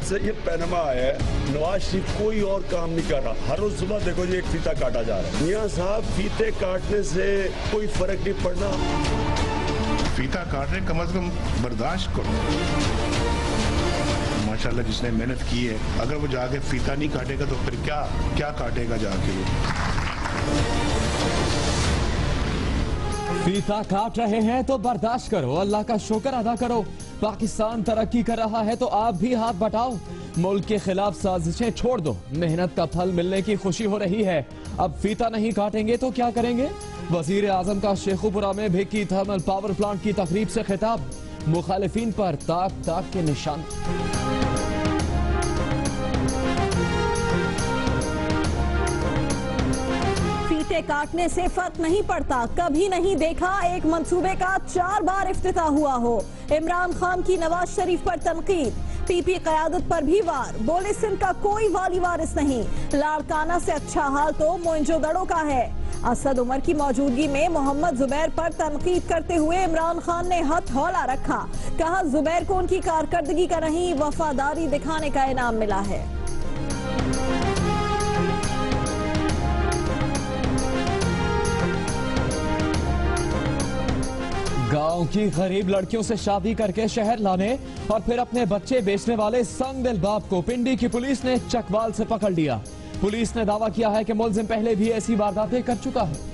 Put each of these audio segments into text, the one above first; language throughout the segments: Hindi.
से ये पैनमा है, नवाज शरीफ कोई और काम नहीं कर रहा। हर रोज सुबह देखो जी एक फीता काटा जा रहा है। मियां साहब फीते काटने से कोई फर्क नहीं पड़ना। फीता काट रहे कम से कम बर्दाश्त करो। माशाल्लाह जिसने मेहनत की है, अगर वो जाके फीता नहीं काटेगा तो फिर क्या काटेगा जाके वो। फीता काट रहे हैं तो बर्दाश्त करो, अल्लाह का शुक्र अदा करो। पाकिस्तान तरक्की कर रहा है तो आप भी हाथ बटाओ। मुल्क के खिलाफ साजिशें छोड़ दो, मेहनत का फल मिलने की खुशी हो रही है। अब फीता नहीं काटेंगे तो क्या करेंगे? वजीर आजम का शेखुपुरा में भिक्की थर्मल पावर प्लांट की तकरीब से खिताब, मुखालिफिन पर ताक ताक के निशान। फीते काटने से फर्क नहीं पड़ता, कभी नहीं देखा एक मंसूबे का 4 बार इफ्तिताह हुआ हो। इमरान खान की नवाज शरीफ पर तनकीद, पीपी क़यादत पर भी वार, बोले सिंध का कोई वाली वारिस नहीं। लाड़काना से अच्छा हाल तो मोइंजोदड़ो का है। असद उमर की मौजूदगी में मोहम्मद जुबैर पर तनकीद करते हुए इमरान खान ने हथौला रखा, कहा जुबैर को उनकी कारकर्दगी का नहीं वफादारी दिखाने का इनाम मिला है। गांव की गरीब लड़कियों से शादी करके शहर लाने और फिर अपने बच्चे बेचने वाले संगदिल बाप को पिंडी की पुलिस ने चकवाल से पकड़ लिया। पुलिस ने दावा किया है कि मुलजिम पहले भी ऐसी वारदातें कर चुका है।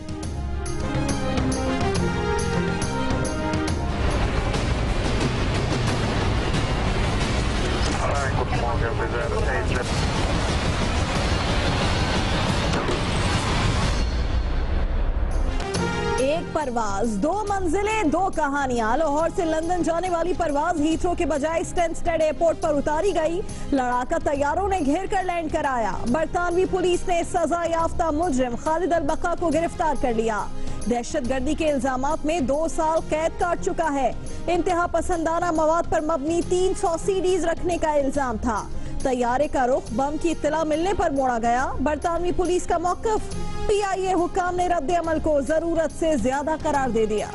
एक परवाज, 2 मंजिलें, 2 कहानियां। लाहौर से लंदन जाने वाली परवाज हीथ्रो के बजाय स्टेंस्टेड एयरपोर्ट पर उतारी गई। लड़ाका तैयारों ने घेर कर लैंड कराया। बरतानवी पुलिस ने सजा याफ्ता मुजरिम खालिद अल बका को गिरफ्तार कर लिया। दहशतगर्दी के इल्जामात में 2 साल कैद काट चुका है। इंतहा पसंदाना मवाद पर मबनी 300 सीडीज रखने का इल्जाम था। तैयारे का रुख बम की इत्तला मिलने पर मोड़ा गया। बरतानवी पुलिस का मौकफ, पीआईए हुक्काम ने रद्द अमल को जरूरत से ज्यादा करार दे दिया।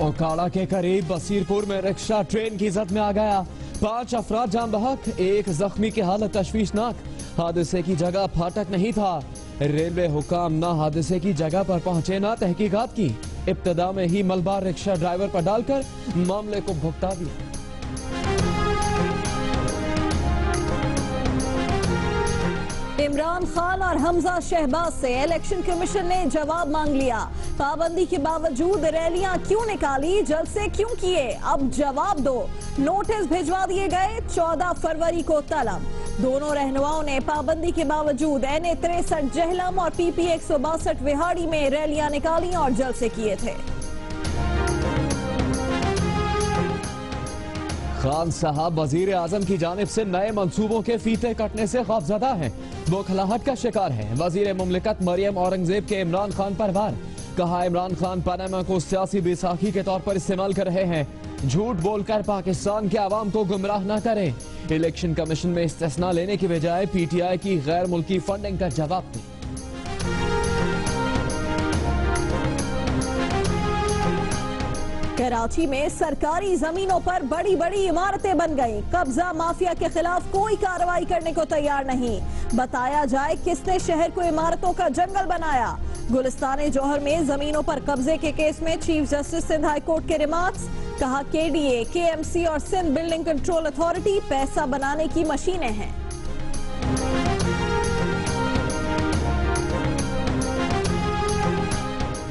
ओकाड़ा के करीब बसीरपुर में रिक्शा ट्रेन की जद में आ गया। 5 अफराद जान बहक, 1 जख्मी की हालत तशवीशनाक। हादसे की जगह फाटक नहीं था। रेलवे हुक्काम ना हादसे की जगह पर पहुंचे ना तहकीकात की। इब्तदा में ही मलबा रिक्शा ड्राइवर पर डालकर मामले को भुगता दिया। इमरान खान और हमजा शहबाज से इलेक्शन कमीशन ने जवाब मांग लिया। पाबंदी के बावजूद रैलियां क्यों निकाली, जलसे क्यों किए, अब जवाब दो। नोटिस भिजवा दिए गए, 14 फरवरी को तलब। दोनों रहनुमाओं ने पाबंदी के बावजूद NA 63 जहलम और PP 162 विहाड़ी में रैलियां निकाली और जलसे किए थे। खान साहब वजीर आजम की जानिब से नए मंसूबों के फीते कटने से खौफजदा हैं। वो खलाहट का शिकार है। वजीर मुमलिकत मरियम औरंगजेब के इमरान खान पर वार, कहा इमरान खान पनामा को सियासी बैसाखी के तौर पर इस्तेमाल कर रहे हैं। झूठ बोलकर पाकिस्तान के आवाम को गुमराह न करें। इलेक्शन कमीशन में इस्तेस्ना लेने की बजाय PTI की गैर मुल्की फंडिंग का जवाब दें। कराची में सरकारी जमीनों पर बड़ी बड़ी इमारतें बन गईं। कब्जा माफिया के खिलाफ कोई कार्रवाई करने को तैयार नहीं। बताया जाए किसने शहर को इमारतों का जंगल बनाया। गुलिस्तान जौहर में जमीनों पर कब्जे के केस में chief justice Sindh high court के रिमार्क्स, कहा KDA, KMC और सिंध बिल्डिंग कंट्रोल अथॉरिटी पैसा बनाने की मशीनें हैं।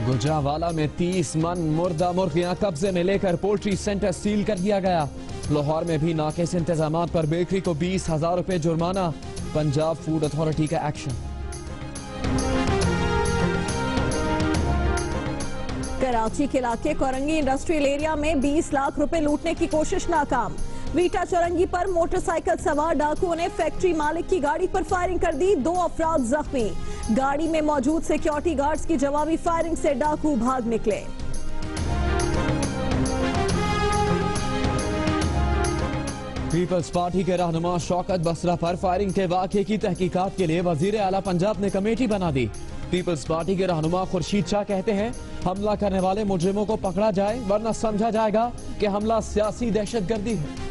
गुजरावाला में 30 मन मुर्दा मुर्गियां कब्जे में लेकर पोल्ट्री सेंटर सील कर दिया गया। लाहौर में भी नाकिस इंतजामात पर बेकरी को 20,000 रुपए जुर्माना। पंजाब फूड अथॉरिटी का एक्शन। कराची के इलाके कोरंगी इंडस्ट्रियल एरिया में 20 लाख रुपए लूटने की कोशिश नाकाम। वीटा चौरंगी पर मोटरसाइकिल सवार डाकुओं ने फैक्ट्री मालिक की गाड़ी पर फायरिंग कर दी। 2 अफराद जख्मी। गाड़ी में मौजूद सिक्योरिटी गार्ड्स की जवाबी फायरिंग से डाकू भाग निकले। पीपल्स पार्टी के रहनुमा शौकत बसरा पर फायरिंग के वाक़े की तहकीकात के लिए वजीर आला पंजाब ने कमेटी बना दी। पीपल्स पार्टी के रहनुमा खुर्शीद शाह कहते हैं, हमला करने वाले मुजरिमों को पकड़ा जाए वरना समझा जाएगा कि हमला सियासी दहशतगर्दी है।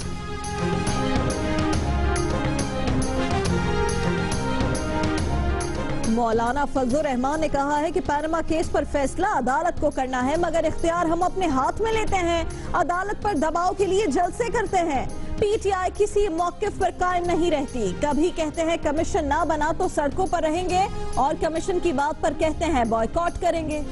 मौलाना फजलुर रहमान ने कहा है कि पनामा केस पर फैसला अदालत को करना है, मगर इख्तियार हम अपने हाथ में लेते हैं। अदालत पर दबाव के लिए जलसे करते हैं। पीटीआई किसी मौकिफ पर कायम नहीं रहती। कभी कहते हैं कमीशन ना बना तो सड़कों पर रहेंगे और कमीशन की बात पर कहते हैं बॉयकॉट करेंगे।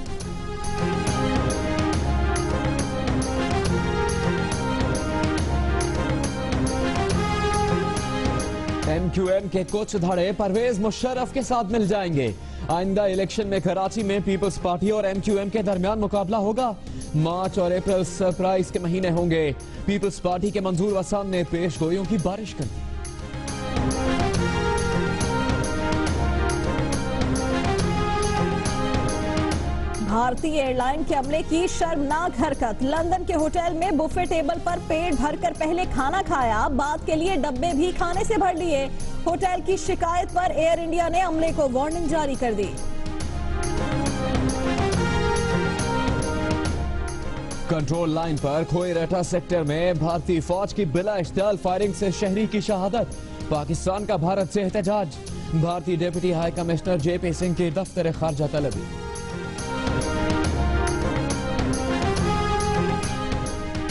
MQM के कुछ धड़े परवेज मुशर्रफ के साथ मिल जाएंगे। आइंदा इलेक्शन में कराची में पीपल्स पार्टी और MQM के दरमियान मुकाबला होगा। मार्च और अप्रैल सरप्राइज के महीने होंगे। पीपल्स पार्टी के मंजूर वसान ने पेश गोइयों की बारिश कर दी। भारतीय एयरलाइन के अमले की शर्मनाक हरकत। लंदन के होटल में बुफे टेबल पर पेट भरकर पहले खाना खाया, बाद के लिए डब्बे भी खाने से भर लिए। होटल की शिकायत पर एयर इंडिया ने अमले को वार्निंग जारी कर दी। कंट्रोल लाइन पर खोईरटा सेक्टर में भारतीय फौज की बिला इश्तियाल फायरिंग से शहरी की शहादत। पाकिस्तान का भारत से एहतजाज। भारतीय deputy high commissioner JP Singh की दफ्तर खारजा तलबी।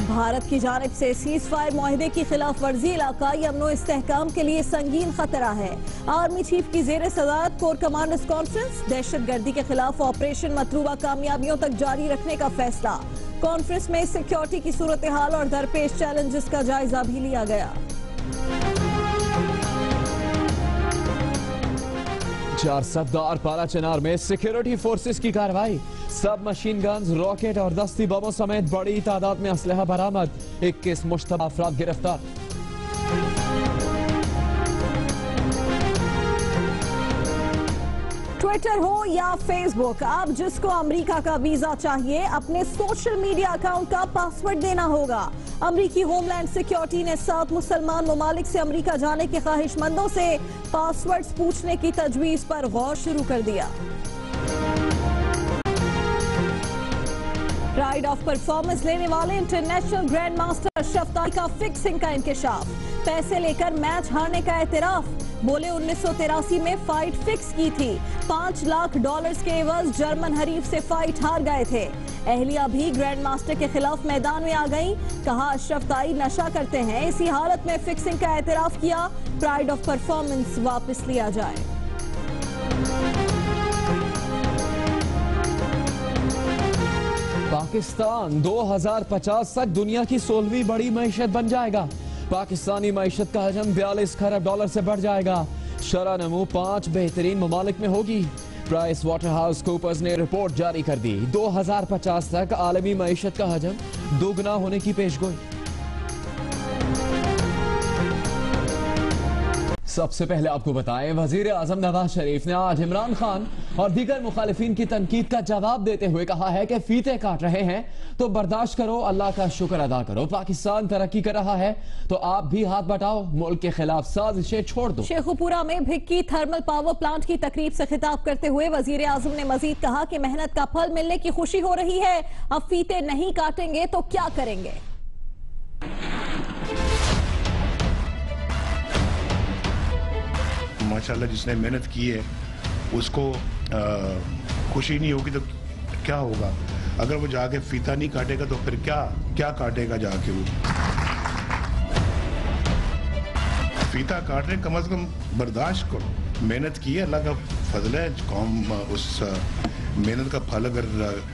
भारत की जानिब से सीज फायर मुआहदे की खिलाफ वर्जी इलाकाई अमनो इस्तेहकाम के लिए संगीन खतरा है। आर्मी चीफ की जेर सदारत कोर कमांडर्स कॉन्फ्रेंस। दहशतगर्दी के खिलाफ ऑपरेशन मतलूबा कामयाबियों तक जारी रखने का फैसला। कॉन्फ्रेंस में सिक्योरिटी की सूरत हाल और दरपेश चैलेंजेस का जायजा भी लिया गया। 4 सफदार पारा चिनार में सिक्योरिटी फोर्सेस की कार्रवाई। सब मशीन गन्स, रॉकेट और दस्ती बमों समेत बड़ी तादाद में असलहा बरामद। 21 मुश्तबा अफराद गिरफ्तार। ट्विटर हो या फेसबुक, अब जिसको अमेरिका का वीजा चाहिए अपने सोशल मीडिया अकाउंट का पासवर्ड देना होगा। अमेरिकी होमलैंड सिक्योरिटी ने 7 मुसलमान ममालिक से अमेरिका जाने के ख्वाहिशमंदों से पासवर्ड्स पूछने की तजवीज पर गौर शुरू कर दिया। प्राइड ऑफ परफॉर्मेंस लेने वाले इंटरनेशनल ग्रैंड मास्टर अशरफ ताई का फिक्सिंग का इंकशाफ। पैसे लेकर मैच हारने का एतराफ। बोले 1983 में फाइट फिक्स की थी। $5 लाख के एवज जर्मन हरीफ से फाइट हार गए थे। अहलिया भी ग्रैंड मास्टर के खिलाफ मैदान में आ गई। कहा अशरफ ताई नशा करते हैं, इसी हालत में फिक्सिंग का एतराफ किया। प्राइड ऑफ परफॉर्मेंस वापस लिया जाए। पाकिस्तान 2050 तक दुनिया की 16वीं बड़ी मईशत बन जाएगा। पाकिस्तानी मईशत का हजम $42 खरब से बढ़ जाएगा। शरह नमू 5 बेहतरीन ममालिक में होगी। प्राइस वाटर हाउस कूपर्स ने रिपोर्ट जारी कर दी। 2050 तक आलमी मईशत का हजम दोगुना होने की पेशगोई। सबसे पहले आपको बताएं, वजीर आजम नवाज शरीफ ने आज इमरान खान और दीगर मुखालिफिन की तनकीद का जवाब देते हुए कहा है कि फीते काट रहे हैं तो बर्दाश्त करो, अल्लाह का शुक्र अदा करो। पाकिस्तान तरक्की कर रहा है तो आप भी हाथ बटाओ, मुल्क के खिलाफ साजिशें छोड़ दो। शेखुपुरा में भिक्की थर्मल पावर प्लांट की तकरीब से खिताब करते हुए वजीर आजम ने मजीद कहा कि मेहनत का फल मिलने की खुशी हो रही है। अब फीते नहीं काटेंगे तो क्या करेंगे। माशाल्लाह जिसने मेहनत की है उसको खुशी नहीं होगी तो क्या होगा। अगर वो जाके फीता नहीं काटेगा तो फिर क्या काटेगा जाके। वो फीता काट रहे, कम से कम बर्दाश्त करो। मेहनत की है, अल्लाह का फजल है। कौम उस मेहनत का फल अगर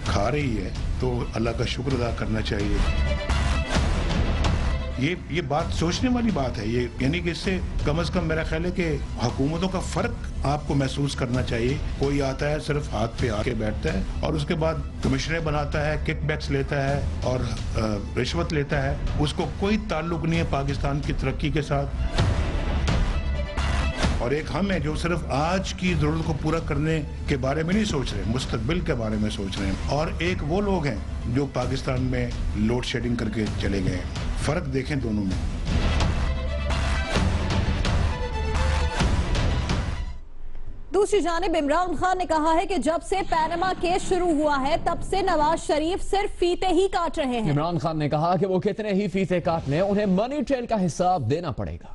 खा रही है तो अल्लाह का शुक्र अदा करना चाहिए। ये बात सोचने वाली बात है। ये यानी कि इससे कम से कम मेरा ख्याल है कि हुकूमतों का फर्क आपको महसूस करना चाहिए। कोई आता है सिर्फ हाथ पे आके बैठता है और उसके बाद कमिश्नरें बनाता है, किकबैक्स लेता है और रिश्वत लेता है। उसको कोई ताल्लुक नहीं है पाकिस्तान की तरक्की के साथ। और एक हम है जो सिर्फ आज की जरूरत को पूरा करने के बारे में नहीं सोच रहे, मुस्तकबिल के बारे में सोच रहे हैं। और एक वो लोग हैं जो पाकिस्तान में लोड शेडिंग करके चले गए। फर्क देखें दोनों में। दूसरी जानिब इमरान खान ने कहा है कि जब से पैनामा केस शुरू हुआ है तब से नवाज शरीफ सिर्फ फीते ही काट रहे हैं। इमरान खान ने कहा कि वो कितने ही फीते काट लें, उन्हें मनी ट्रेल का हिसाब देना पड़ेगा।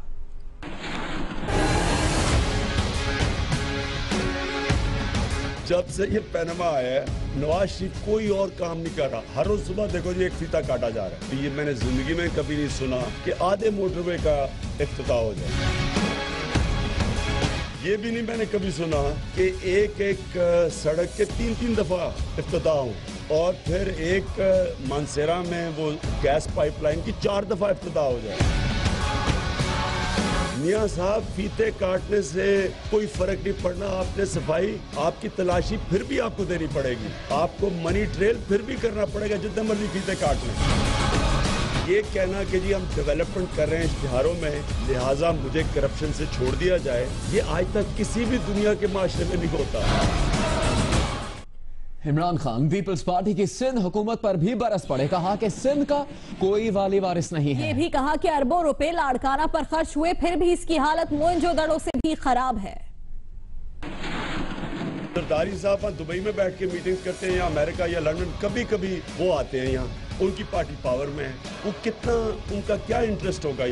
जब से ये पैनामा आया है नवाज शरीफ कोई और काम नहीं कर रहा। हर रोज सुबह देखो जी एक फीता काटा जा रहा है। तो ये मैंने जिंदगी में कभी नहीं सुना कि आधे मोटरवे का इफ्तिताह हो जाए। ये भी नहीं मैंने कभी सुना कि एक सड़क के 3-3 दफा इफ्तिताह हो और फिर एक मानसेरा में वो गैस पाइपलाइन की 4 दफा इफ्तिताह हो जाए। मियां साहब फीते काटने से कोई फर्क नहीं पड़ना। आपने सफाई, आपकी तलाशी फिर भी आपको देनी पड़ेगी। आपको मनी ट्रेल फिर भी करना पड़ेगा जितने मर्जी फीते काट लें। ये कहना कि जी हम डेवलपमेंट कर रहे हैं इश्तिहारों में, लिहाजा मुझे करप्शन से छोड़ दिया जाए, ये आज तक किसी भी दुनिया के माशरे में नहीं होता। इमरान खान पीपल्स पार्टी की सिंध हुकूमत पर भी बरस पड़े। कहा कि सिंध का कोई वाली वारिस नहीं है। ये भी कहा कि अरबों रुपए लाड़काना पर खर्च हुए, फिर भी इसकी हालत मोइंजोदड़ो से भी खराब है। सरदारी साहब दुबई में बैठ के मीटिंग्स करते हैं या अमेरिका या लंदन, कभी कभी वो आते हैं यहाँ, उनकी पार्टी पावर में है, वो कितना उनका क्या इंटरेस्ट होगा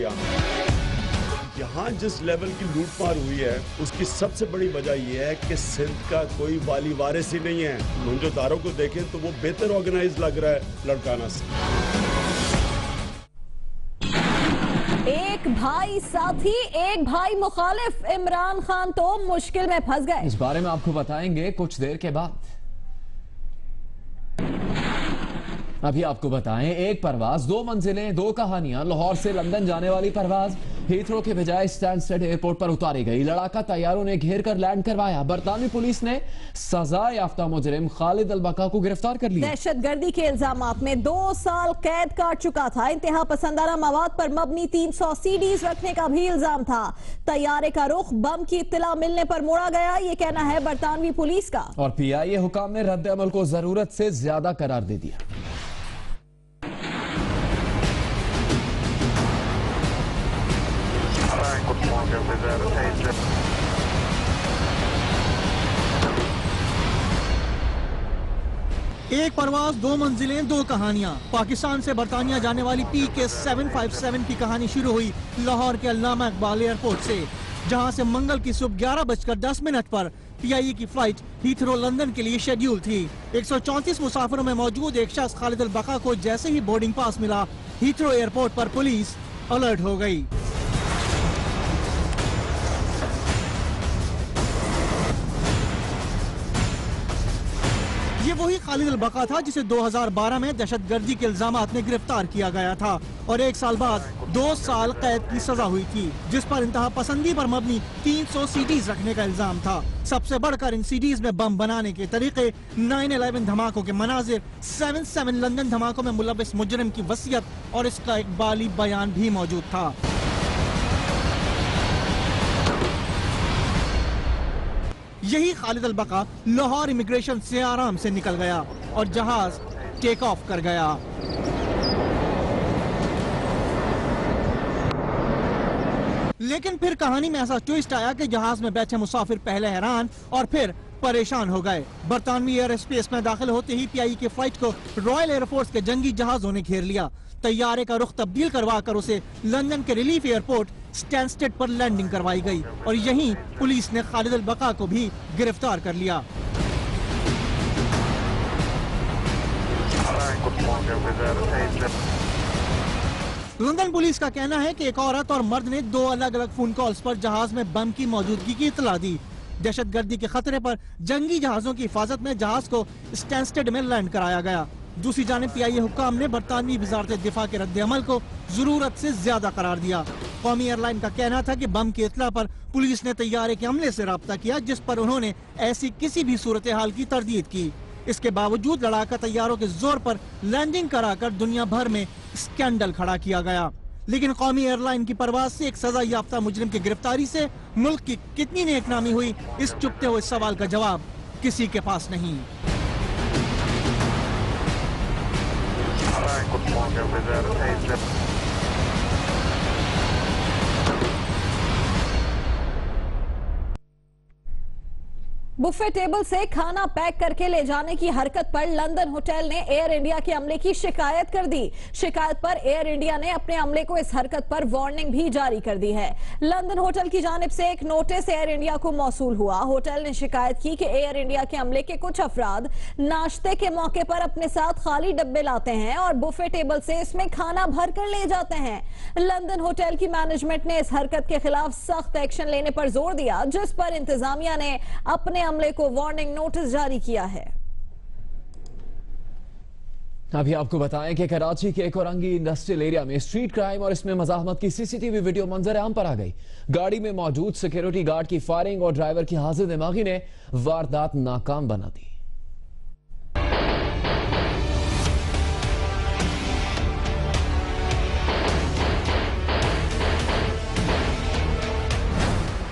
यहाँ जिस लेवल की लूटमार हुई है उसकी सबसे बड़ी वजह यह है कि सिंध का कोई वाली वारिस ही नहीं है। मोइंजोदारो को देखें तो वो बेहतर ऑर्गेनाइज लग रहा है लड़काना से। एक भाई साथी एक भाई मुखालिफ, इमरान खान तो मुश्किल में फंस गए। इस बारे में आपको बताएंगे कुछ देर के बाद। अभी आपको बताएं, एक परवाज 2 मंजिलें 2 कहानियां। लाहौर से लंदन जाने वाली परवाज हीथ्रो के बजाय स्टैनस्टेड एयरपोर्ट पर उतारी गई। लड़ाका तैयारों ने घेर कर लैंड करवाया। बरतानवी पुलिस ने सजा याफ्ता मुजरिम खालिद अल-बका को गिरफ्तार कर लिया। दहशतगर्दी के इल्जामात में 2 साल कैद काट चुका था। इंतहा पसंदाना मवाद पर मबनी 300 सीडीज रखने का भी इल्जाम था। तैयारे का रुख बम की इत्तला मिलने पर मोड़ा गया, ये कहना है बरतानवी पुलिस का। और PIA हुकाम ने रद्द अमल को जरूरत से ज्यादा करार दे दिया। एक परवाज 2 मंजिलें 2 कहानियां। पाकिस्तान से बरतानिया जाने वाली PK 757 की कहानी शुरू हुई लाहौर के अल्लामा इकबाल एयरपोर्ट से, जहां से मंगल की सुबह 11:10 पर PIA की फ्लाइट हीथ्रो लंदन के लिए शेड्यूल थी। 134 मुसाफिरों में मौजूद एक शख्स खालिद अल-बका को जैसे ही बोर्डिंग पास मिला, हीथ्रो एयरपोर्ट पर पुलिस अलर्ट हो गई। ये वही खालिद अल-बका था जिसे 2012 में दहशतगर्दी के इल्जामात में गिरफ्तार किया गया था और 1 साल बाद 2 साल कैद की सजा हुई थी, जिस पर इंतहा पसंदी पर मबनी 300 सीडीज रखने का इल्जाम था। सबसे बढ़कर इन सीडीज में बम बनाने के तरीके, 9/11 धमाकों के मनाजिर, 7/7 लंदन धमाकों में मुलव्विस मुजरिम की वसीयत और इसका इकबाली बयान भी मौजूद था। यही खालिद अल-बका लाहौर इमिग्रेशन से आराम से निकल गया और जहाज टेक ऑफ कर गया। लेकिन फिर कहानी में ऐसा ट्विस्ट आया कि जहाज में बैठे मुसाफिर पहले हैरान और फिर परेशान हो गए। बरतानवी एयर स्पेस में दाखिल होते ही PIA की फ्लाइट को रॉयल एयरफोर्स के जंगी जहाजों ने घेर लिया। तैयारे का रुख तब्दील करवा कर उसे लंदन के रिलीफ एयरपोर्ट स्टैनस्टेड पर लैंडिंग करवाई गई और यहीं पुलिस ने खालिद अल-बका को भी गिरफ्तार कर लिया। लंदन पुलिस का कहना है कि एक औरत और मर्द ने 2 अलग अलग फोन कॉल्स पर जहाज में बम की मौजूदगी की इतला दी। दहशतगर्दी के खतरे पर जंगी जहाजों की हिफाजत में जहाज को स्टैनस्टेड में लैंड कराया गया। दूसरी जानिब PIA हुक्काम ने बरतानवी वजारत दिफा के रद्द अमल को जरूरत से ज्यादा करार दिया। कौमी एयरलाइन का कहना था कि बम की इतला पर पुलिस ने तैयारे के अमले से राब्ता किया, जिस पर उन्होंने ऐसी किसी भी सूरत हाल की तरदीद की। इसके बावजूद लड़ाका तैयारों के जोर पर लैंडिंग कराकर दुनिया भर में स्कैंडल खड़ा किया गया। लेकिन कौमी एयरलाइन की परवाज से एक सजा याफ्ता मुजरिम की गिरफ्तारी से मुल्क की कितनी नेकनामी हुई, इस चुपते हुए सवाल का जवाब किसी के पास नहीं। बुफे टेबल से खाना पैक करके ले जाने की हरकत पर लंदन होटल ने एयर इंडिया के अमले की शिकायत कर दी। शिकायत पर एयर इंडिया ने अपने अमले को इस हरकत पर वार्निंग भी जारी कर दी है। लंदन होटल की जानिब से एक नोटिस एयर इंडिया को मौसूल हुआ। होटल ने शिकायत की कि एयर इंडिया के अमले के कुछ अफराद नाश्ते के मौके पर अपने साथ खाली डब्बे लाते हैं और बुफे टेबल से इसमें खाना भर कर ले जाते हैं। लंदन होटल की मैनेजमेंट ने इस हरकत के खिलाफ सख्त एक्शन लेने पर जोर दिया, जिस पर इंतजामिया ने अपने अमले को वार्निंग नोटिस जारी किया है। अभी आपको बताएं कि कराची के कोरंगी इंडस्ट्रियल एरिया में स्ट्रीट क्राइम और इसमें मज़ाहमत की सीसीटीवी वीडियो मंजर आम पर आ गई। गाड़ी में मौजूद सिक्योरिटी गार्ड की फायरिंग और ड्राइवर की हाजिर दिमागी ने वारदात नाकाम बना दी।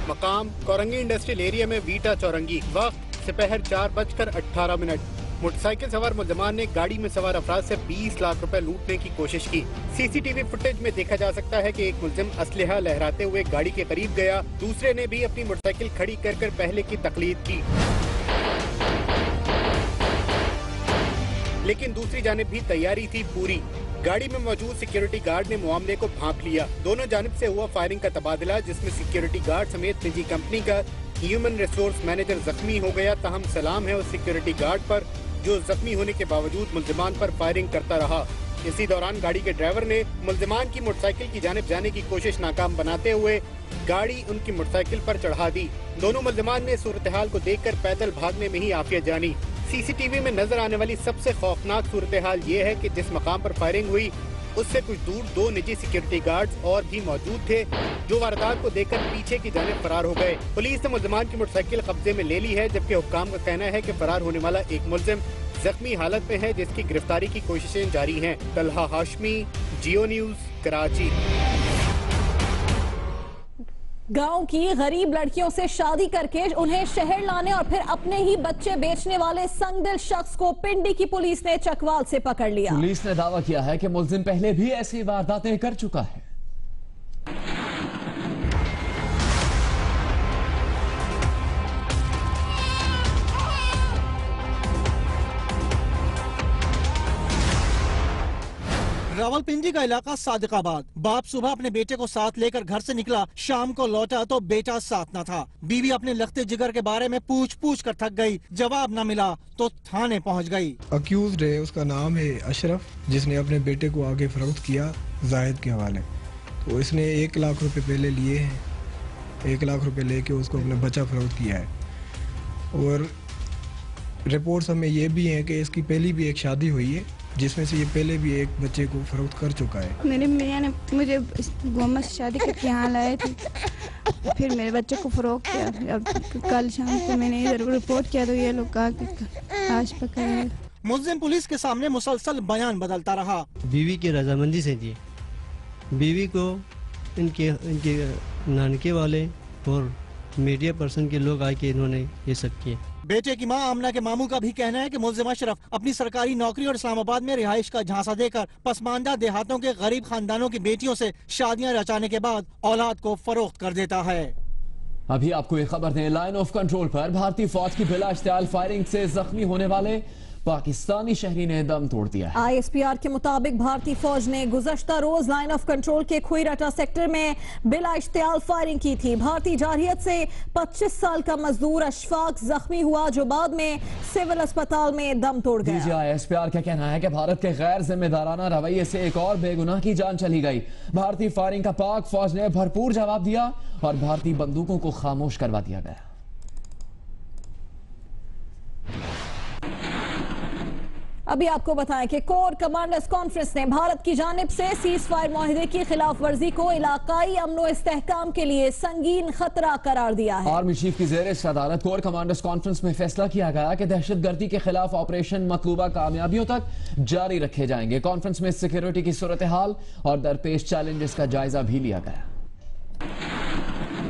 मकाम कोरंगी इंडस्ट्रियल एरिया में वीटा चौरंगी। वक्त दोपहर 4:18। मोटरसाइकिल सवार मुलजमान ने गाड़ी में सवार अफराद से 20 लाख रुपए लूटने की कोशिश की। सीसीटीवी फुटेज में देखा जा सकता है कि एक मुलजिम असलहा लहराते हुए गाड़ी के करीब गया, दूसरे ने भी अपनी मोटरसाइकिल खड़ी कर पहले की तकलीद की, लेकिन दूसरी जानिब भी तैयारी थी पूरी। गाड़ी में मौजूद सिक्योरिटी गार्ड ने मामले को भांप लिया। दोनों जानिब से हुआ फायरिंग का तबादला, जिसमें सिक्योरिटी गार्ड समेत निजी कंपनी का ह्यूमन रिसोर्स मैनेजर जख्मी हो गया। ताहम सलाम है उस सिक्योरिटी गार्ड पर जो जख्मी होने के बावजूद मुलजिमान पर फायरिंग करता रहा। इसी दौरान गाड़ी के ड्राइवर ने मुलजिमान की मोटरसाइकिल की जानिब जाने की कोशिश नाकाम बनाते हुए गाड़ी उनकी मोटरसाइकिल पर चढ़ा दी। दोनों मुलजिमान ने सूरत हाल को देखकर पैदल भागने में ही आफियत जानी। सीसीटीवी में नजर आने वाली सबसे खौफनाक सूरत हाल ये है कि जिस मकाम पर फायरिंग हुई उससे कुछ दूर 2 निजी सिक्योरिटी गार्ड्स और भी मौजूद थे, जो वारदात को देखकर पीछे की जानिब फरार हो गए। पुलिस ने मुलजमान की मोटरसाइकिल कब्जे में ले ली है, जबकि हुक्काम का कहना है कि फरार होने वाला एक मुलजिम जख्मी हालत में है, जिसकी गिरफ्तारी की कोशिशें जारी हैं। तलहा हाशमी, जियो न्यूज, कराची। गांव की गरीब लड़कियों से शादी करके उन्हें शहर लाने और फिर अपने ही बच्चे बेचने वाले संगदिल शख्स को पिंडी की पुलिस ने चकवाल से पकड़ लिया। पुलिस ने दावा किया है कि मुलजिम पहले भी ऐसी वारदातें कर चुका है। रावलपिंडी का इलाका सादिकाबाद। बाप सुबह अपने बेटे को साथ लेकर घर से निकला, शाम को लौटा तो बेटा साथ न था। बीवी अपने लखते जिगर के बारे में पूछ कर थक गई, जवाब न मिला तो थाने पहुंच गई। अक्यूज्ड है, उसका नाम है अशरफ, जिसने अपने बेटे को आगे फरोख्त किया जाहिद के हवाले। तो इसने 1 लाख रुपए पहले लिए हैं, 1 लाख रुपए लेके उसको अपना बच्चा फरोख्त किया है। और रिपोर्ट्स हमें ये भी हैं कि इसकी पहली भी एक शादी हुई है, जिसमें से ये पहले भी एक बच्चे को फरोख्त कर चुका है। मेरे मियाँ ने मुझे गोमा से शादी करके यहाँ लाए थे, फिर मेरे बच्चे को फरोख्त किया। अब कल शाम को मैंने इधर रिपोर्ट किया तो ये लोग कहा कि आज पकड़ा है। मुलजिम पुलिस के सामने मुसलसल बयान बदलता रहा। बीवी की रजामंदी से दिए, बीवी को इनके नानके वाले और मीडिया पर्सन के लोग आके इन्होंने ये सब किए। बेटे की मां आमना के मामू का भी कहना है कि मुलजिम अशरफ अपनी सरकारी नौकरी और इस्लामाबाद में रिहाइश का झांसा देकर पसमानदा देहातों के गरीब खानदानों की बेटियों से शादियां रचाने के बाद औलाद को फरोख्त कर देता है। अभी आपको एक खबर दें, लाइन ऑफ कंट्रोल पर भारतीय फौज की बिला इश्तियाल फायरिंग से जख्मी होने वाले पाकिस्तानी शहरी ने दम तोड़ दिया है। ISPR के मुताबिक भारतीय फौज ने गुज़श्ता रोज लाइन ऑफ कंट्रोल के खुईरटा सेक्टर में बिला इश्तियाल फायरिंग की थी। भारतीय जारहियत से 25 साल का मजदूर अशफाक जख्मी हुआ, जो बाद में सिविल अस्पताल में दम तोड़ गया। ISPR का कहना है कि भारत के गैर जिम्मेदाराना रवैये से एक और बेगुनाह की जान चली गई। भारतीय फायरिंग का पाक फौज ने भरपूर जवाब दिया और भारतीय बंदूकों को खामोश करवा दिया गया। अभी आपको बताएं कि कोर कमांडर्स कॉन्फ्रेंस ने भारत की जानिब से सीज फायर माहिदे की खिलाफ वर्जी को इलाकाई अमन व इस्तेहकाम के लिए संगीन खतरा करार दिया है। आर्मी चीफ की ज़ेर सदारत कोर कमांडर्स कॉन्फ्रेंस में फैसला किया गया कि दहशतगर्दी के खिलाफ ऑपरेशन मतलूबा कामयाबियों तक जारी रखे जाएंगे। कॉन्फ्रेंस में सिक्योरिटी की सूरत हाल और दरपेश चैलेंजेस का जायजा भी लिया गया।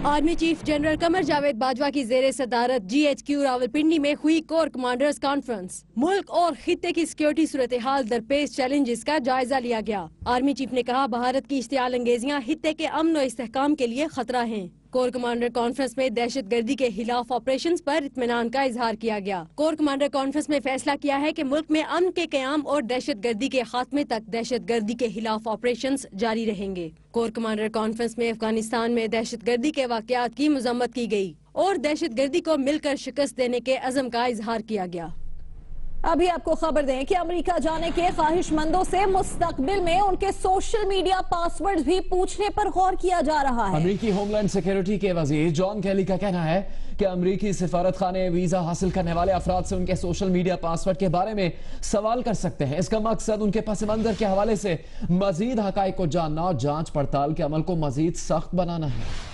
Army chief general Qamar Javed Bajwa की जेर सदारत GHQ रावलपिंडी में हुई कोर कमांडर्स कॉन्फ्रेंस। मुल्क और खित्ते की सिक्योरिटी सूरत हाल, दरपेश चैलेंजेस का जायजा लिया गया। आर्मी चीफ ने कहा, भारत की इश्तियाल अंगेजियां खित्ते के अमन और इस्तेहकाम के लिए खतरा हैं। कोर कमांडर कॉन्फ्रेंस में दहशतगर्दी के खिलाफ ऑपरेशंस पर इत्मीनान का इजहार किया गया। कोर कमांडर कॉन्फ्रेंस में फैसला किया है कि मुल्क में अमन के क़याम और दहशतगर्दी के खात्मे तक दहशतगर्दी के खिलाफ ऑपरेशंस जारी रहेंगे। कोर कमांडर कॉन्फ्रेंस में अफगानिस्तान में दहशतगर्दी के वाक़यात की मजम्मत की गई और दहशतगर्दी को मिलकर शिकस्त देने के अज़म का इजहार किया गया। अभी आपको खबर दें कि अमेरिका जाने के ख्वाहिशमंदों से मुस्तकबिल में उनके सोशल मीडिया पासवर्ड भी पूछने पर गौर किया जा रहा है। अमेरिकी होमलैंड सिक्योरिटी के वजीर जॉन कैली का कहना है कि अमेरिकी सिफारत खाने वीजा हासिल करने वाले अफराद से उनके सोशल मीडिया पासवर्ड के बारे में सवाल कर सकते हैं। इसका मकसद उनके पस मंजर के हवाले से मजीद हकाइक को जानना और जांच पड़ताल के अमल को मजीद सख्त बनाना है।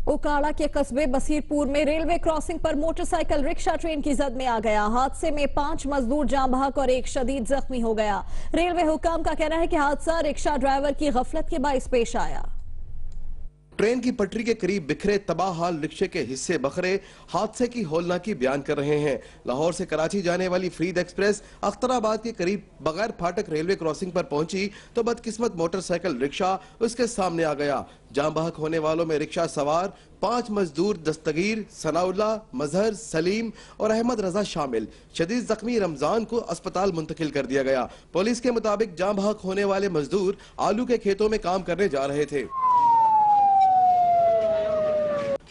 उकाड़ा के कस्बे बसीरपुर में रेलवे क्रॉसिंग पर मोटरसाइकिल रिक्शा ट्रेन की जद में आ गया। हादसे में 5 मजदूर जान बहक और एक शदीद जख्मी हो गया। रेलवे हुकाम का कहना है कि हादसा रिक्शा ड्राइवर की गफलत के बाइस पेश आया। ट्रेन की पटरी के करीब बिखरे तबाह हाल रिक्शे के हिस्से बखरे हादसे की होलनाकी बयान कर रहे हैं। लाहौर से कराची जाने वाली फरीद एक्सप्रेस अख्तराबाद के करीब बगैर फाटक रेलवे क्रॉसिंग पर पहुंची तो बदकिस्मत मोटरसाइकिल रिक्शा उसके सामने आ गया। जान बहक होने वालों में रिक्शा सवार 5 मजदूर दस्तगीर, सनाउल्ला, मजहर, सलीम और अहमद रजा शामिल। शदीद जख्मी रमजान को अस्पताल मुंतकिल कर दिया गया। पुलिस के मुताबिक जान बहक होने वाले मजदूर आलू के खेतों में काम करने जा रहे थे।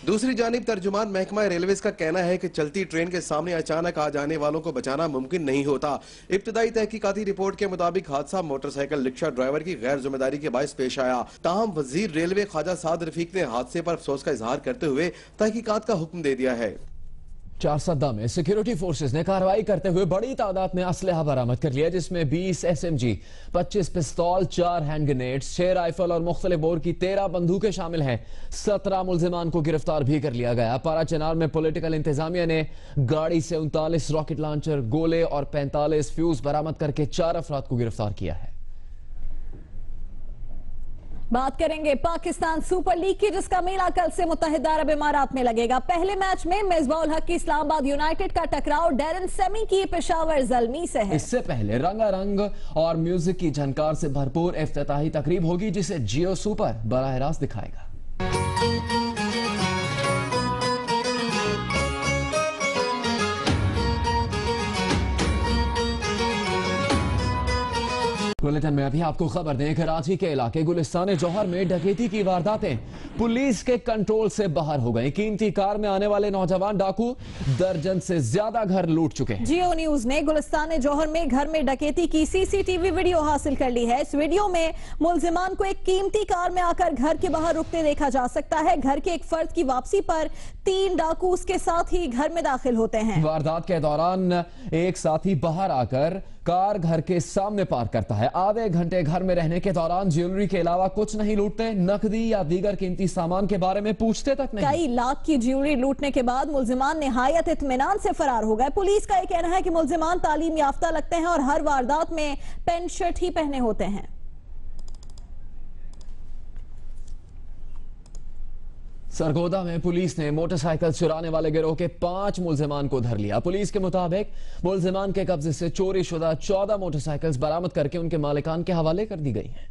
दूसरी जानिब तर्जुमान महकमा रेलवेज का कहना है कि चलती ट्रेन के सामने अचानक आ जाने वालों को बचाना मुमकिन नहीं होता। इब्तदाई तहकीकाती रिपोर्ट के मुताबिक हादसा मोटरसाइकिल रिक्शा ड्राइवर की गैर जिम्मेदारी के बायस पेश आया। ताहम वजीर रेलवे ख्वाजा साद रफीक ने हादसे पर अफसोस का इजहार करते हुए तहकीकात का हुक्म दे दिया है। चारसद्दा में सिक्योरिटी फोर्सेस ने कार्रवाई करते हुए बड़ी तादाद में असलहा बरामद कर लिया, जिसमें 20 SMG, 25 पिस्तौल, 4 हैंड ग्रेनेड्स, 6 राइफल और मुख्तलिफ बोर की 13 बंदूकें शामिल हैं। 17 मुल्जिमान को गिरफ्तार भी कर लिया गया। पारा चनार में पॉलिटिकल इंतजामिया ने गाड़ी से 39 रॉकेट लॉन्चर, गोले और 45 फ्यूज बरामद करके 4 अफराद को गिरफ्तार किया है। बात करेंगे पाकिस्तान सुपर लीग की, जिसका मेला कल से मुत्तहिदा अरब इमारात में लगेगा। पहले मैच में मिसबाउल हक की इस्लामाबाद यूनाइटेड का टकराव डैरन सेमी की पेशावर ज़ल्मी से है। इससे पहले रंगारंग और म्यूजिक की झनकार से भरपूर इफ्तिताही तकरीब होगी, जिसे जियो सुपर बराह रास्त दिखाएगा। बुलेटिन में अभी आपको खबर दें, कराची के इलाके गुलिस्तान जौहर में डकैती की वारदातें पुलिस के कंट्रोल से बाहर हो गई। कीमती कार में आने वाले नौजवान डाकू दर्जन से ज्यादा घर लूट चुके हैं। जियो न्यूज ने गुलिस्तान जौहर में घर में डकैती की CCTV वीडियो हासिल कर ली है। इस वीडियो में मुल्जिमान को एक कीमती कार में आकर घर के बाहर रुकते देखा जा सकता है। घर के एक फर्द की वापसी पर 3 डाकू उसके साथ ही घर में दाखिल होते हैं। वारदात के दौरान एक साथी बाहर आकर कार घर के सामने पार्क करता है। आधे घंटे घर में रहने के दौरान ज्वेलरी के अलावा कुछ नहीं लूटते, नकदी या दीगर कीमती सामान के बारे में पूछते तक नहीं। कई लाख की ज्वेलरी लूटने के बाद मुल्जिमान निहायत इत्मीनान से फरार हो गए। पुलिस का यह कहना है कि मुल्जिमान तालीम याफ्ता लगते हैं और हर वारदात में पेंट शर्ट ही पहने होते हैं। सरगोदा में पुलिस ने मोटरसाइकिल चुराने वाले गिरोह के 5 मुल्जिमान को धर लिया। पुलिस के मुताबिक मुल्जिमान के कब्जे से चोरी शुदा 14 मोटरसाइकिल्स बरामद करके उनके मालिकान के हवाले कर दी गई हैं।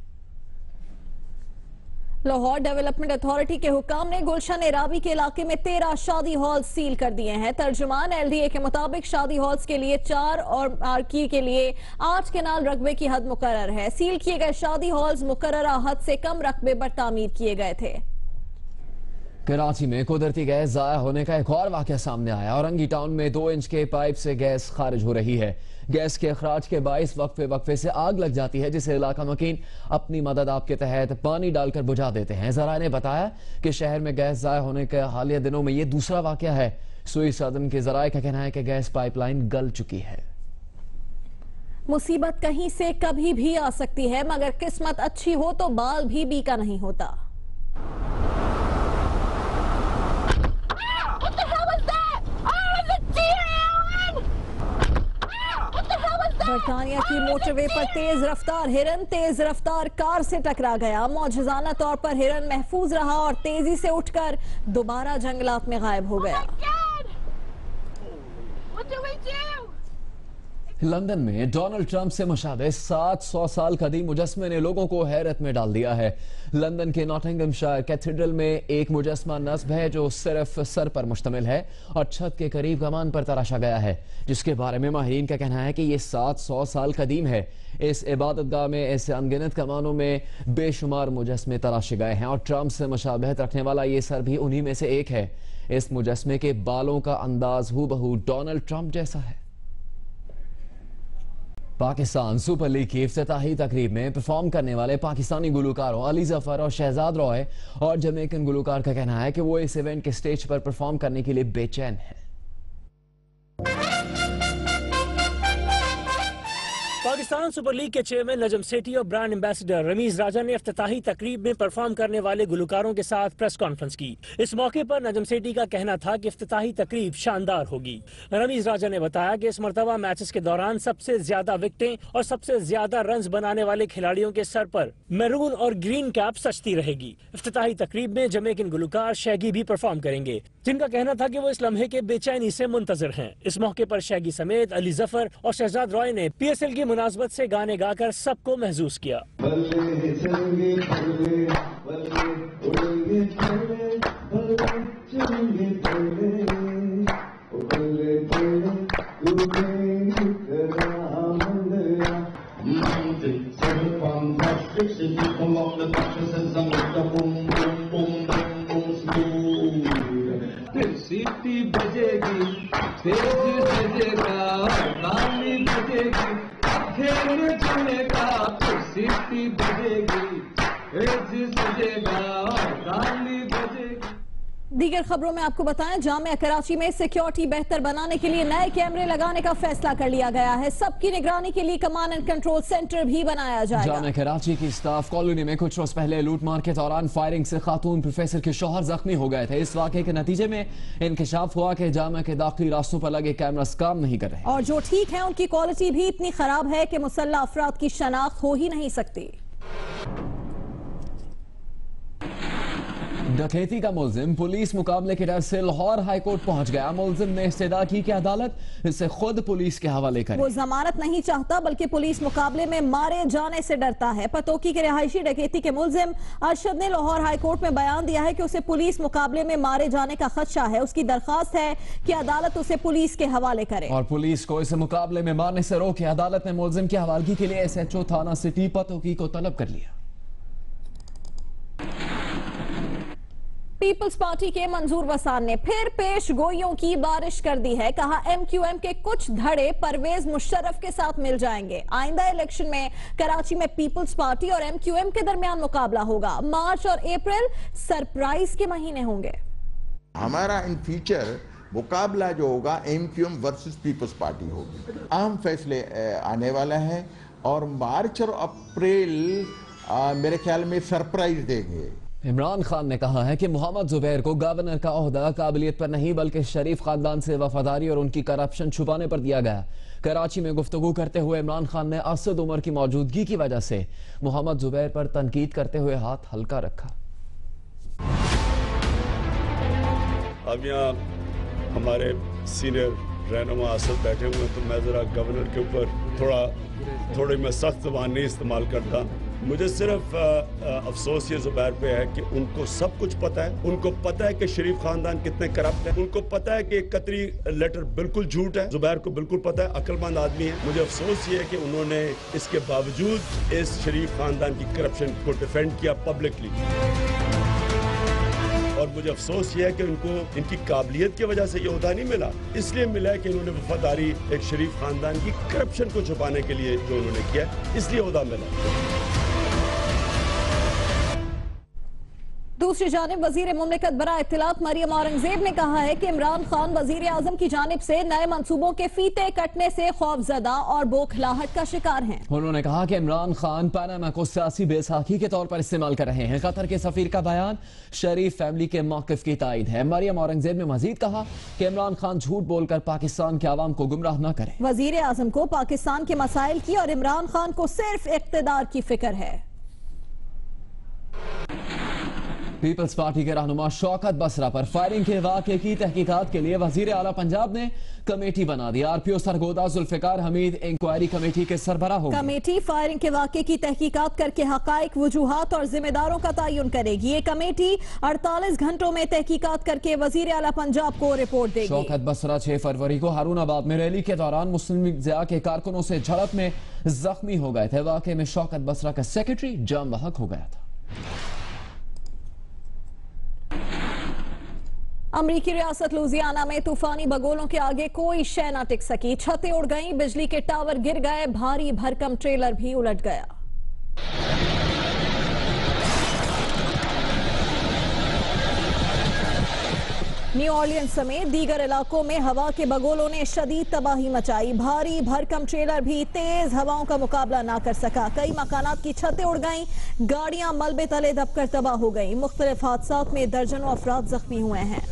लाहौर डेवलपमेंट अथॉरिटी के हुकाम ने गुलशन एराबी के इलाके में 13 शादी हॉल सील कर दिए हैं। तर्जुमान LDA के मुताबिक शादी हॉल्स के लिए 4 और आरकी के लिए 8 केनाल रकबे की हद मुकर्रर है। सील किए गए शादी हॉल्स मुकर्ररा हद से कम रकबे पर तामीर किए गए थे। कराची में कुदरती गैस जाया होने का एक और वाकया सामने आया। औरंगी टाउन में 2 इंच के पाइप से गैस खारिज हो रही है। गैस के अखराज के बाइस वक्फे से आग लग जाती है, जिसे इलाका मकीन अपनी मदद आप के तहत पानी डालकर बुझा देते हैं। जरा ने बताया कि शहर में गैस जाया होने के हालिया दिनों में ये दूसरा वाकया है। सुई सदन के जराये का कहना है कि गैस पाइपलाइन गल चुकी है। मुसीबत कहीं से कभी भी आ सकती है, मगर किस्मत अच्छी हो तो बाल भी बीका नहीं होता। बरतानिया की मोटरवे पर तेज रफ्तार हिरन तेज रफ्तार कार से टकरा गया। मौजूदाना तौर पर हिरन महफूज रहा और तेजी से उठकर दोबारा जंगलात में गायब हो गया। लंदन में डोनाल्ड ट्रंप से मुशाबे 700 साल कदीम मुजस्मे ने लोगों को हैरत में डाल दिया है। लंदन के नॉटिंघमशायर कैथेड्रल में एक मुजस्मा नस्ब है जो सिर्फ सर पर मुश्तमिल है और छत के करीब कमान पर तराशा गया है, जिसके बारे में माहिरीन का कहना है कि ये 700 साल कदीम है। इस इबादतगाह में ऐसे अनगिनत कमानों में बेशुमार मुजस्मे तराशे गए हैं और ट्रंप से मुशाबहत रखने वाला ये सर भी उन्हीं में से एक है। इस मुजस्मे के बालों का अंदाज हूबहू डोनाल्ड ट्रंप जैसा है। पाकिस्तान सुपर लीग की इफ्तिताही तकरीब में परफॉर्म करने वाले पाकिस्तानी गुलकारों अली जफर और शहजाद रॉय और जमैकन गुलकार का कहना है कि वो इस इवेंट के स्टेज पर परफॉर्म करने के लिए बेचैन है। पाकिस्तान सुपर लीग के चेयरमैन नजम सेठी और ब्रांड एम्बेसडर रमीज राजा ने इफ्तिताही तकरीब में परफॉर्म करने वाले गुलकारों के साथ प्रेस कॉन्फ्रेंस की। इस मौके पर नजम सेठी का कहना था कि इफ्तिताही तकरीब शानदार होगी। रमीज राजा ने बताया कि इस मरतबा मैचेस के दौरान सबसे ज्यादा विकेटें और सबसे ज्यादा रन्स बनाने वाले खिलाड़ियों के सर पर मैरून और ग्रीन कैप सजती रहेगी। इफ्तिताही तकरीब में जमैकन गुलकार शैगी भी परफॉर्म करेंगे, जिनका कहना था कि वो इस लम्हे के बेचैनी से मुंतजर हैं। इस मौके पर शैगी समेत अली जफर और शहजाद रॉय ने PSL की मुनासबत से गाने गाकर सबको महसूस किया। सीटी बजेगी, तेज बजेगा, ताली बजेगी, खेल चलेगा, सीटी बजेगी, तेज सजेगा, ताली बजेगी। दीगर खबरों में आपको बताएं, जामिया कराची में सिक्योरिटी बेहतर बनाने के लिए नए कैमरे लगाने का फैसला कर लिया गया है। सबकी निगरानी के लिए कमांड एंड कंट्रोल सेंटर भी बनाया जाएगा। जामिया कराची की स्टाफ कॉलोनी में कुछ रोज पहले लूटमार के दौरान फायरिंग से खातून प्रोफेसर के शौहर जख्मी हो गए थे। इस वाकये के नतीजे में इंकशाफ हुआ कि जामिया के दाखिली रास्तों पर लगे कैमरास काम नहीं कर रहे और जो ठीक है उनकी क्वालिटी भी इतनी खराब है कि मुसल्लह अफराद की शनाख्त हो ही नहीं सकती। डकैती का मुल्जिम पुलिस मुकाबले के डर से लाहौर हाईकोर्ट पहुंच गया। मुल्जिम ने इस्तदा की कि अदालत इसे खुद पुलिस के हवाले करे। वो जमानत नहीं चाहता बल्कि पुलिस मुकाबले में मारे जाने से डरता है। पतोकी के रिहायशी डकैती के मुल्जिम अरशद ने लाहौर हाईकोर्ट में बयान दिया है कि उसे पुलिस मुकाबले में मारे जाने का खदशा है। उसकी दरखास्त है कि अदालत उसे पुलिस के हवाले करे और पुलिस को इसे मुकाबले में मारने से रोके। अदालत ने मुल्जिम की हवालगी के लिए SHO थाना सिटी पतोकी को तलब कर लिया। पीपल्स पार्टी के मंजूर वसान ने फिर पेश गोइयों की बारिश कर दी है। कहा MQM के कुछ धड़े परवेज मुशर्रफ के साथ मिल जाएंगे। आइंदा इलेक्शन में कराची में पीपल्स पार्टी और MQM के दरमियान मुकाबला होगा। मार्च और अप्रैल सरप्राइज के महीने होंगे। हमारा इन फ्यूचर मुकाबला जो होगा MQM वर्सेस पीपल्स पार्टी होगी। अहम फैसले आने वाला है और मार्च और अप्रैल मेरे ख्याल में सरप्राइज देंगे। इमरान खान ने कहा है कि मोहम्मद जुबैर को गवर्नर का ओहदा काबिलियत पर नहीं बल्कि शरीफ खानदान से वफादारी और उनकी करप्शन छुपाने पर दिया गया। कराची में गुफ्तगू करते हुए इमरान खान ने असद उमर की मौजूदगी की वजह से मोहम्मद जुबैर पर तनकीद करते हुए हाथ हल्का रखा। अब यहाँ हमारे सीनियर रहनुमा असद बैठे हुए तो मैं जरा गवर्नर के ऊपर थोड़ी मैं सख्त ज़बान नहीं इस्तेमाल करता। मुझे सिर्फ अफसोस ये जुबैर पे है कि उनको सब कुछ पता है। उनको पता है कि शरीफ खानदान कितने करप्ट है। उनको पता है कि कतरी लेटर बिल्कुल झूठ है। जुबैर को बिल्कुल पता है, अक्लमंद आदमी है। मुझे अफसोस ये है कि उन्होंने इसके बावजूद इस शरीफ खानदान की करप्शन को डिफेंड किया पब्लिकली। और मुझे अफसोस ये है कि उनको इनकी काबिलियत की वजह से ये ओहदा नहीं मिला, इसलिए मिला है कि उन्होंने वफादारी एक शरीफ खानदान की करप्शन को छुपाने के लिए जो उन्होंने किया, इसलिए ओहदा मिला। दूसरी जानिब वजीर मुमलिकत बरा इत्तिलात मरियम औरंगजेब ने कहा है कि इमरान खान वजीर आजम की जानिब से नए मंसूबों के फीते कटने से खौफजदा और बौखलाहट का शिकार हैं। उन्होंने कहा कि इमरान खान पनामा को सियासी बैसाखी के तौर पर इस्तेमाल कर रहे हैं। कतर के सफीर का बयान शरीफ फैमिली के मौकिफ की तायद है। मरियम औरंगजेब ने मजीद कहा कि इमरान खान झूठ बोलकर पाकिस्तान के आवाम को गुमराह न करें। वजीर आजम को पाकिस्तान के मसाइल की और इमरान खान को सिर्फ इक्तदार की फिक्र है। पीपल्स पार्टी के रहनुमा शौकत बसरा पर फायरिंग के वाक़े की तहकीकात के लिए वजीर आला पंजाब ने कमेटी बना दी। RPO Sargodha Zulfiqar Hameed inquiry committee के सरबराह होंगे। कमेटी फायरिंग के वाक़े की तहकीकात करके हकाइक, वजूहात और जिम्मेदारों का तयन करेगी। ये कमेटी 48 घंटों में तहकीकात करके वजीर आला पंजाब को रिपोर्ट देगी। शौकत बसरा 6 फरवरी को हारूनाबाद में रैली के दौरान मुस्लिम लीग ज़िया के कारकुनों से झड़प में जख्मी हो गए थे। वाक़े में शौकत बसरा का सेक्रेटरी जाम बहक हो गया था। अमरीकी रियासत लुजियाना में तूफानी बगोलों के आगे कोई शय न टिक सकी। छतें उड़ गईं, बिजली के टावर गिर गए, भारी भरकम ट्रेलर भी उलट गया। न्यू ऑर्लियंस समेत दीगर इलाकों में हवा के बगोलों ने शदीद तबाही मचाई। भारी भरकम ट्रेलर भी तेज हवाओं का मुकाबला ना कर सका। कई मकानात की छतें उड़ गईं, गाड़ियां मलबे तले दबकर तबाह हो गईं। मुख्तलिफ हादसात में दर्जनों अफराद जख्मी हुए हैं।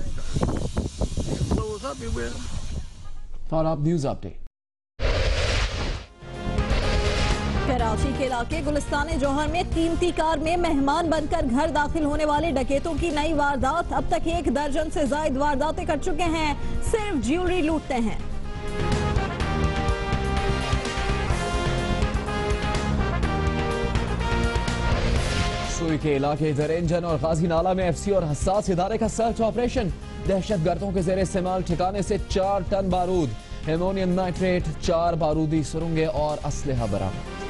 और अब न्यूज अपडेट। कराची के इलाके गुलिस्तान जौहर में कीमती कार में मेहमान बनकर घर दाखिल होने वाले डकैतों की नई वारदात। अब तक 1 दर्जन से ज्यादा वारदातें कर चुके हैं, सिर्फ ज्वेलरी लूटते हैं। सुई के इलाके दरेंजन और गाजी नाला में एफसी और हसास इदारे का सर्च ऑपरेशन। दहशतगर्दों के जेर इस्तेमाल ठिकाने से 4 टन बारूद, एमोनियम नाइट्रेट, 4 बारूदी सुरंगें और असलहा बरामद।